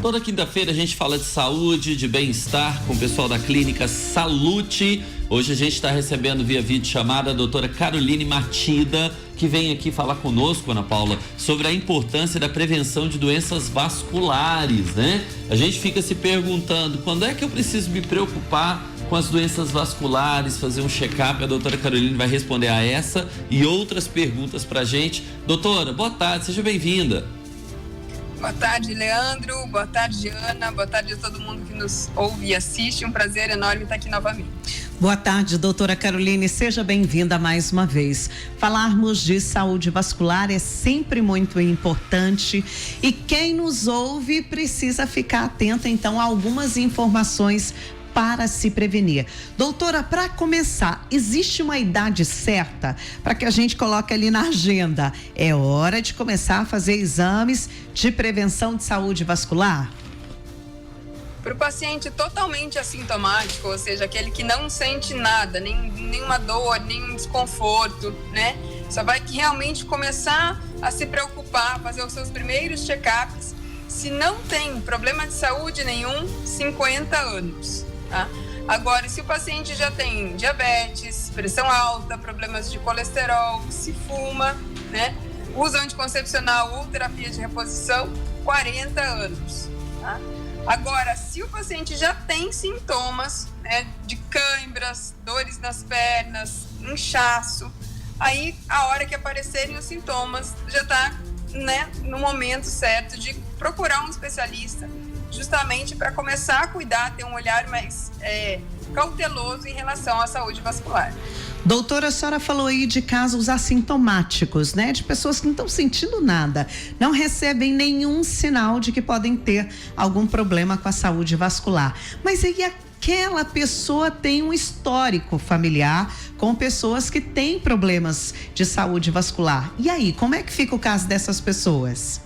Toda quinta-feira a gente fala de saúde, de bem-estar com o pessoal da clínica Salute. Hoje a gente está recebendo via videochamada a doutora Caroline Matida, que vem aqui falar conosco, Ana Paula, sobre a importância da prevenção de doenças vasculares, né? A gente fica se perguntando, quando é que eu preciso me preocupar com as doenças vasculares, fazer um check-up? A doutora Caroline vai responder a essa e outras perguntas pra gente. Doutora, boa tarde, seja bem-vinda. Boa tarde, Leandro. Boa tarde, Ana. Boa tarde a todo mundo que nos ouve e assiste. Um prazer enorme estar aqui novamente. Boa tarde, doutora Caroline. Seja bem-vinda mais uma vez. Falarmos de saúde vascular é sempre muito importante e quem nos ouve precisa ficar atento, então, a algumas informações para se prevenir. Doutora, para começar, existe uma idade certa para que a gente coloque ali na agenda? É hora de começar a fazer exames de prevenção de saúde vascular? Para o paciente totalmente assintomático, ou seja, aquele que não sente nada, nenhuma dor, nenhum desconforto, né? Só vai realmente começar a se preocupar, fazer os seus primeiros check-ups, se não tem problema de saúde nenhum, 50 anos. Tá? Agora, se o paciente já tem diabetes, pressão alta, problemas de colesterol, se fuma, né? Usa anticoncepcional ou terapia de reposição, 40 anos. Tá? Agora, se o paciente já tem sintomas, né, de câimbras, dores nas pernas, inchaço, aí a hora que aparecerem os sintomas já está, né, no momento certo de procurar um especialista, justamente para começar a cuidar, ter um olhar mais cauteloso em relação à saúde vascular. Doutora, a senhora falou aí de casos assintomáticos, né? De pessoas que não estão sentindo nada, não recebem nenhum sinal de que podem ter algum problema com a saúde vascular. Mas aí aquela pessoa tem um histórico familiar com pessoas que têm problemas de saúde vascular. E aí, como é que fica o caso dessas pessoas?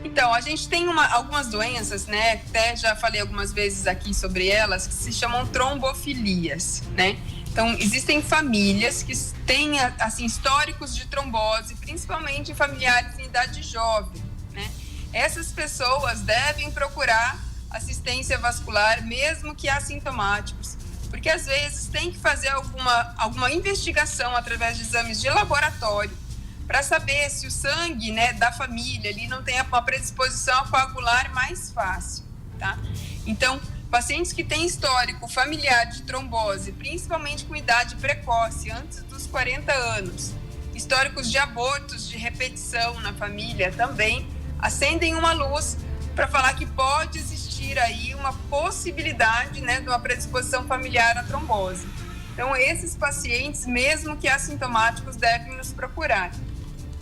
Então, a gente tem algumas doenças, né? Até já falei algumas vezes aqui sobre elas, que se chamam trombofilias, né? Então, existem famílias que têm, assim, históricos de trombose, principalmente familiares em idade jovem, né? Essas pessoas devem procurar assistência vascular, mesmo que assintomáticos, porque às vezes tem que fazer alguma investigação através de exames de laboratório, para saber se o sangue, né, da família ali não tem uma predisposição a coagular mais fácil, tá? Então, pacientes que têm histórico familiar de trombose, principalmente com idade precoce, antes dos 40 anos, históricos de abortos de repetição na família também, acendem uma luz para falar que pode existir aí uma possibilidade, né, de uma predisposição familiar à trombose. Então, esses pacientes, mesmo que assintomáticos, devem nos procurar.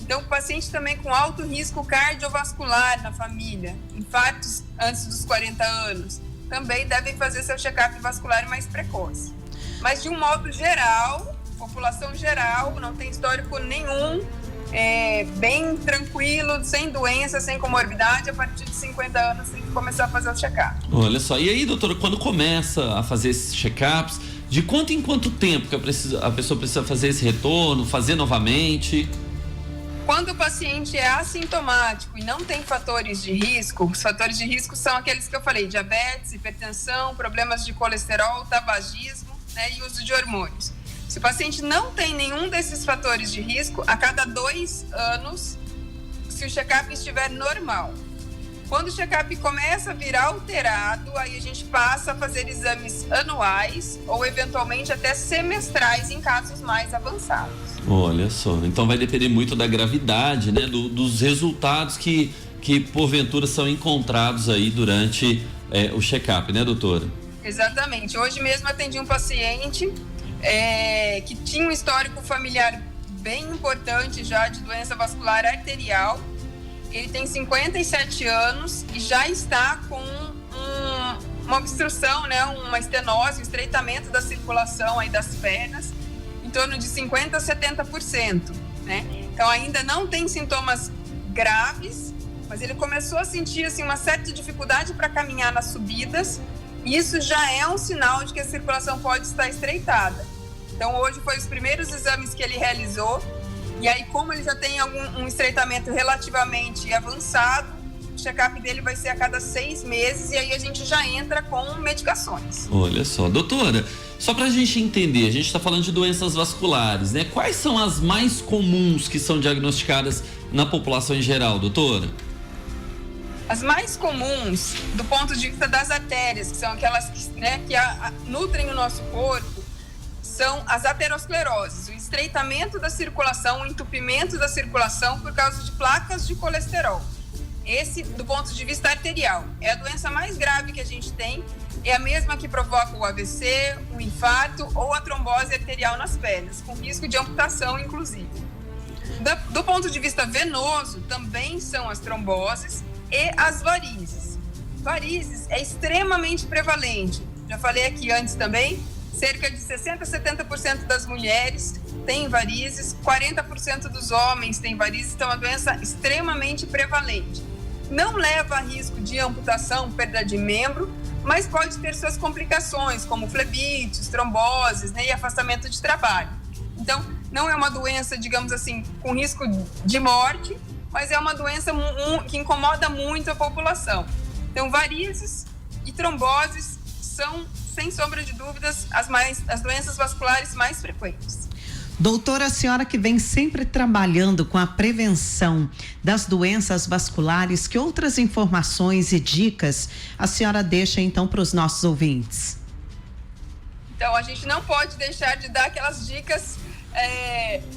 Então, paciente também com alto risco cardiovascular na família, infartos antes dos 40 anos, também devem fazer seu check-up vascular mais precoce. Mas, de um modo geral, população geral, não tem histórico nenhum, bem tranquilo, sem doença, sem comorbidade, a partir de 50 anos tem que começar a fazer o check-up. Olha só, e aí, doutora, quando começa a fazer esses check-ups, de quanto em quanto tempo que a pessoa precisa fazer esse retorno, fazer novamente? Quando o paciente é assintomático e não tem fatores de risco, os fatores de risco são aqueles que eu falei: diabetes, hipertensão, problemas de colesterol, tabagismo, né, e uso de hormônios. Se o paciente não tem nenhum desses fatores de risco, a cada 2 anos, se o check-up estiver normal. Quando o check-up começa a virar alterado, aí a gente passa a fazer exames anuais ou eventualmente até semestrais em casos mais avançados. Olha só, então vai depender muito da gravidade, né? Dos resultados que porventura são encontrados aí durante o check-up, né, doutora? Exatamente. Hoje mesmo atendi um paciente que tinha um histórico familiar bem importante já de doença vascular arterial. Ele tem 57 anos e já está com uma obstrução, né, uma estenose, um estreitamento da circulação aí das pernas, em torno de 50% a 70%, né? Então ainda não tem sintomas graves, mas ele começou a sentir assim, uma certa dificuldade para caminhar nas subidas, e isso já é um sinal de que a circulação pode estar estreitada. Então hoje foi os primeiros exames que ele realizou. E aí, como ele já tem um estreitamento relativamente avançado, check-up dele vai ser a cada 6 meses e aí a gente já entra com medicações. Olha só, doutora, só pra gente entender, a gente tá falando de doenças vasculares, né? Quais são as mais comuns que são diagnosticadas na população em geral, doutora? As mais comuns, do ponto de vista das artérias, que são aquelas que nutrem o nosso corpo, são as ateroscleroses, o estreitamento da circulação, o entupimento da circulação por causa de placas de colesterol. Esse, do ponto de vista arterial, é a doença mais grave que a gente tem, é a mesma que provoca o AVC, o infarto ou a trombose arterial nas pernas, com risco de amputação, inclusive. Do ponto de vista venoso, também são as tromboses e as varizes. Varizes é extremamente prevalente, já falei aqui antes também, cerca de 60% a 70% das mulheres têm varizes, 40% dos homens têm varizes, então é uma doença extremamente prevalente. Não leva a risco de amputação, perda de membro, mas pode ter suas complicações, como flebites, tromboses, né, e afastamento de trabalho. Então, não é uma doença, digamos assim, com risco de morte, mas é uma doença que incomoda muito a população. Então, varizes e tromboses são, sem sombra de dúvidas, as doenças vasculares mais frequentes. Doutora, a senhora que vem sempre trabalhando com a prevenção das doenças vasculares, que outras informações e dicas a senhora deixa então para os nossos ouvintes? Então, a gente não pode deixar de dar aquelas dicas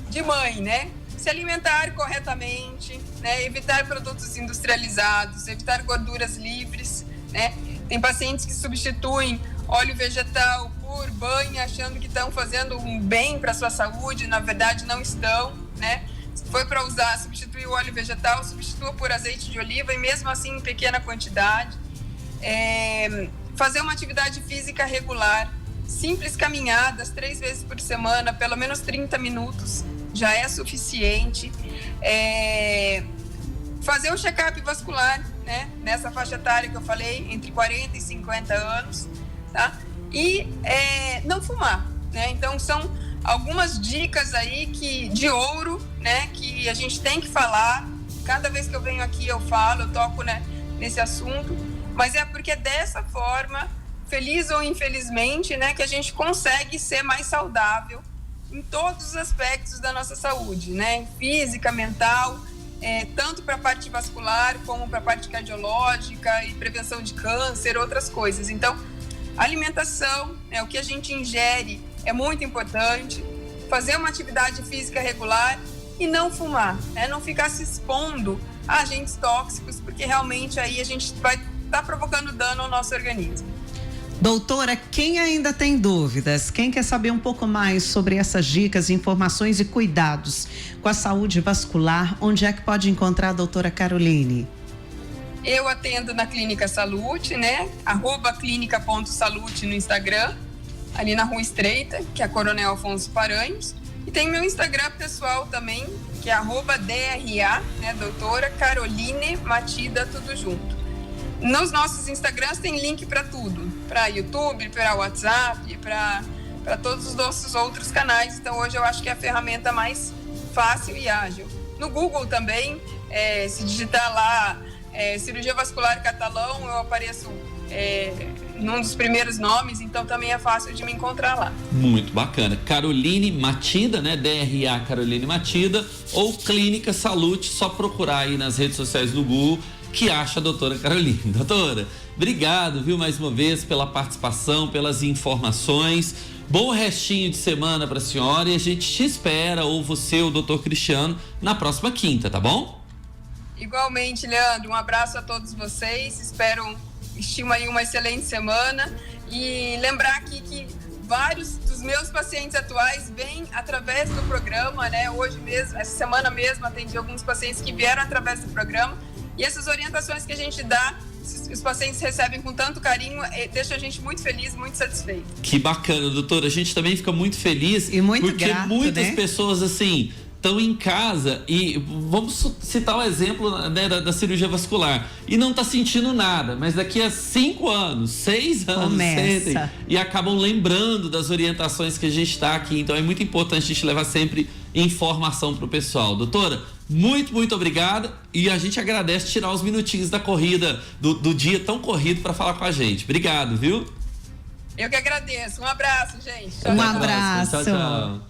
de mãe, né? Se alimentar corretamente, né? Evitar produtos industrializados, evitar gorduras livres, né? Tem pacientes que substituem óleo vegetal por banho, achando que estão fazendo um bem para a sua saúde, na verdade não estão, né? Se for para substituir o óleo vegetal, substitua por azeite de oliva e mesmo assim em pequena quantidade. Fazer uma atividade física regular, simples caminhadas 3 vezes por semana, pelo menos 30 minutos, já é suficiente. Fazer o check-up vascular, né? Nessa faixa etária que eu falei, entre 40 e 50 anos, tá? E não fumar, né? Então são algumas dicas aí de ouro, né? Que a gente tem que falar. Cada vez que eu venho aqui eu falo, eu toco, né, nesse assunto, mas é porque dessa forma, feliz ou infelizmente, né, que a gente consegue ser mais saudável em todos os aspectos da nossa saúde, né? Física, mental, tanto para a parte vascular como para a parte cardiológica e prevenção de câncer, outras coisas. Então, alimentação, o que a gente ingere é muito importante, fazer uma atividade física regular e não fumar, né? Não ficar se expondo a agentes tóxicos, porque realmente aí a gente vai estar provocando dano ao nosso organismo. Doutora, quem ainda tem dúvidas, quem quer saber um pouco mais sobre essas dicas, informações e cuidados com a saúde vascular, onde é que pode encontrar a doutora Caroline? Eu atendo na Clínica Salute, né? @clinica.salute no Instagram, ali na Rua Estreita, que é a Coronel Afonso Paranhos. E tem meu Instagram pessoal também, que é @DRA, né? Doutora Caroline Matida, tudo junto. Nos nossos Instagrams tem link para tudo, para YouTube, para WhatsApp, para todos os nossos outros canais. Então hoje eu acho que é a ferramenta mais fácil e ágil. No Google também, se digitar lá cirurgia vascular catalão, eu apareço num dos primeiros nomes, então também é fácil de me encontrar lá. Muito bacana. Caroline Matida, né? DRA Caroline Matida, ou Clínica Salute, só procurar aí nas redes sociais do Google que acha a doutora Caroline. Doutora, obrigado, viu, mais uma vez pela participação, pelas informações. Bom restinho de semana para a senhora e a gente te espera, ou você, ou o doutor Cristiano, na próxima quinta, tá bom? Igualmente, Leandro, um abraço a todos vocês, estimo aí uma excelente semana e lembrar aqui que vários dos meus pacientes atuais vêm através do programa, né? Hoje mesmo, essa semana mesmo, atendi alguns pacientes que vieram através do programa e essas orientações que a gente dá, os pacientes recebem com tanto carinho, deixa a gente muito feliz, muito satisfeito. Que bacana, doutora, a gente também fica muito feliz e muito porque grato, muitas né? pessoas assim estão em casa e vamos citar o exemplo, né, da cirurgia vascular e não tá sentindo nada, mas daqui a 5 anos, 6 anos sentem e acabam lembrando das orientações que a gente está aqui. Então é muito importante a gente levar sempre informação para o pessoal. Doutora, Muito, muito obrigado. E a gente agradece tirar os minutinhos da corrida, do dia tão corrido para falar com a gente. Obrigado, viu? Eu que agradeço. Um abraço, gente. Um abraço. Tchau, tchau.